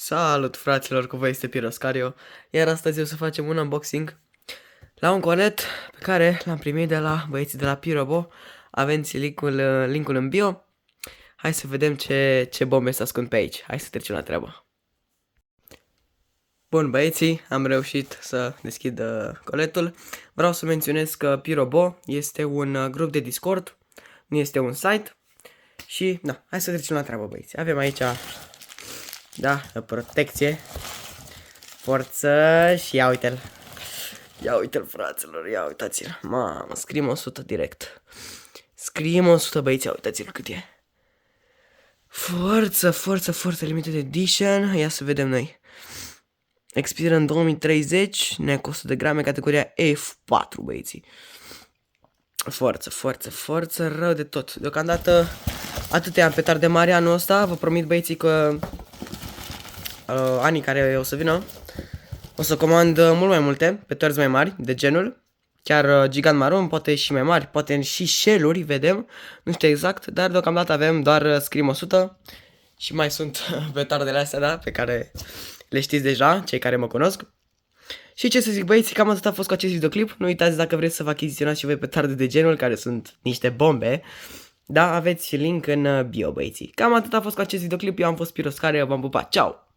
Salut fraților, cu voi este Piroscario, iar astăzi o să facem un unboxing la un colet pe care l-am primit de la băieții de la Pirobo. Aveți linkul în bio. Hai să vedem ce bombe se ascund pe aici. Hai să trecem la treabă. Bun băieții, am reușit să deschid coletul. Vreau să menționez că Pirobo este un grup de Discord, nu este un site. Și, da, hai să trecem la treabă băieți. Avem aici, da, protecție. Forță și ia uite-l. Ia uite-l fraților, ia uitați-l. Mamă, scrim 100 direct. Scrim 100 băieți, ia uitați-l cât e. Forță, limited edition. Ia să vedem noi. Expiră în 2030, neac 100 de grame, categoria F4 băieții. Forță, rău de tot. Deocamdată atâtea am petar de mare anul ăsta. Vă promit băieții că anii care o să vină o să comand mult mai multe, pe tărți mai mari, de genul. Chiar gigant maron, poate și mai mari, poate și shell-uri, vedem. Nu știu exact, dar deocamdată avem doar Scream 100. Și mai sunt petardele astea, da, pe care le știți deja, cei care mă cunosc. Și ce să zic băieți, cam atât a fost cu acest videoclip. Nu uitați dacă vreți să vă achiziționați și voi petarde de genul, care sunt niște bombe. Da, aveți link în bio băieții. Cam atât a fost cu acest videoclip, eu am fost Piroscario, v-am pupat, ceau!